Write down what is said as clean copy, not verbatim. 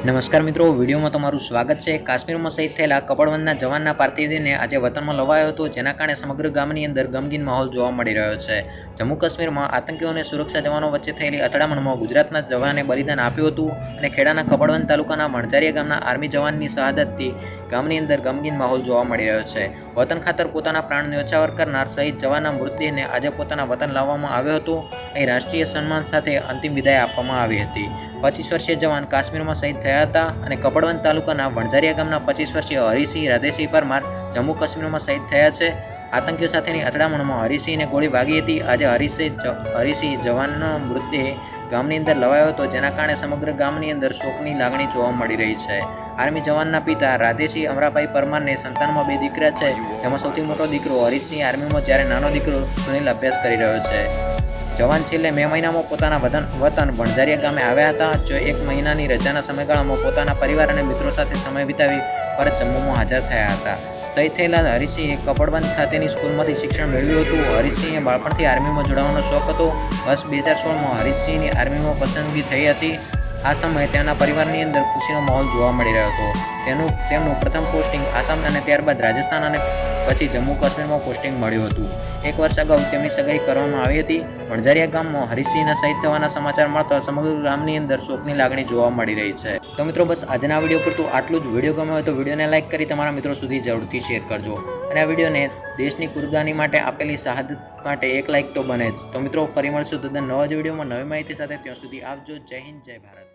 નમસ્કાર મિત્રો, વિડીયોમાં તમારું સ્વાગત છે। કાશ્મીરમાં શહીદ થયેલા કપડવંતના જવાનના પાર્થિવ દેહને આજે વતનમાં લવાયો હતો, જેના કારણે સમગ્ર ગામની અંદર ગમગીન માહોલ જોવા મળી રહ્યો છે। જમ્મુ કાશ્મીરમાં આતંકીઓ અને સુરક્ષા જવાનો વચ્ચે થયેલી અથડામણમાં ગુજરાતના જવાને બલિદાન આપ્યું હતું અને ખેડાના કપડવંત તાલુકાના વણઝારિયા ગામના આર્મી જવાનની શહાદતથી ગામની અંદર ગમગીન માહોલ જોવા મળી રહ્યો છે। વતન ખાતર પોતાના પ્રાણ ન્યોછાવર કરનાર શહીદ જવાનના મૃતદેહને આજે પોતાના વતન લાવવામાં આવ્યો હતો। અહીં રાષ્ટ્રીય સન્માન સાથે અંતિમ વિદાય આપવામાં આવી હતી। 25 વર્ષીય જવાન કાશ્મીરમાં શહીદ થયા હતા અને કપડવંત તાલુકાના વણઝારિયા ગામના 25 વર્ષીય હરિસિંહ રાધેસિંહ પરમાર જમ્મુ કાશ્મીરમાં શહીદ થયા છે। આતંકીઓ સાથેની અથડામણમાં હરિસિંહને ગોળી વાગી હતી। આજે હરિસિંહ જવાનનો મૃતદેહ ગામની અંદર લવાયો હતો, જેના કારણે સમગ્ર ગામની અંદર શોકની લાગણી જોવા મળી રહી છે। આર્મી જવાનના પિતા રાધેસિંહ અમરાભાઈ પરમારને સંતાનમાં 2 દીકરા છે, જેમાં સૌથી મોટો દીકરો હરિસિંહ આર્મીમાં, જ્યારે નાનો દીકરો સુનિલ અભ્યાસ કરી રહ્યો છે। જવાન છેલ્લે મે મહિનામાં પોતાના વતન વણઝારિયા ગામે આવ્યા હતા। જો 1 મહિનાની રજાના સમયગાળામાં પોતાના પરિવાર અને મિત્રો સાથે સમય વિતાવી પરત જમ્મુમાં હાજર થયા હતા। શહીદ થયેલા હરિસિંહે કપડવંત ખાતેની સ્કૂલમાંથી શિક્ષણ મેળવ્યું હતું। હરિસિંહે બાળપણથી આર્મીમાં જોડાવાનો શોખ હતો। વર્ષ 2016માં હરિસિંહની આર્મીમાં પસંદગી થઈ હતી। આ સમયે તેમના પરિવારની અંદર ખુશીનો માહોલ જોવા મળી રહ્યો હતો। તેમનું પ્રથમ પોસ્ટિંગ આસામ અને ત્યારબાદ રાજસ્થાન અને પછી જમ્મુ કાશ્મીરમાં પોસ્ટિંગ મળ્યું હતું। 1 વર્ષ અગાઉ તેમની સગાઈ કરવામાં આવી હતી। વણઝારિયા ગામમાં હરિસિંહના શહીદ થવાના સમાચાર મળતા સમગ્ર ગામની અંદર શોકની લાગણી જોવા મળી રહી છે। તો મિત્રો, બસ આજના વિડીયો પૂરતું આટલું જ। વિડીયો ગમ્યો હોય તો વિડીયોને લાઇક કરી તમારા મિત્રો સુધી જરૂરથી શેર કરજો અને આ વિડીયોને દેશની કુરબાની માટે આપેલી શહાદત માટે 1 લાઇક તો બને જ। તો મિત્રો, ફરી મળશું તદ્દન નવા જ વિડીયોમાં નવી માહિતી સાથે। ત્યાં સુધી આવજો। જય હિન્દ, જય ભારત।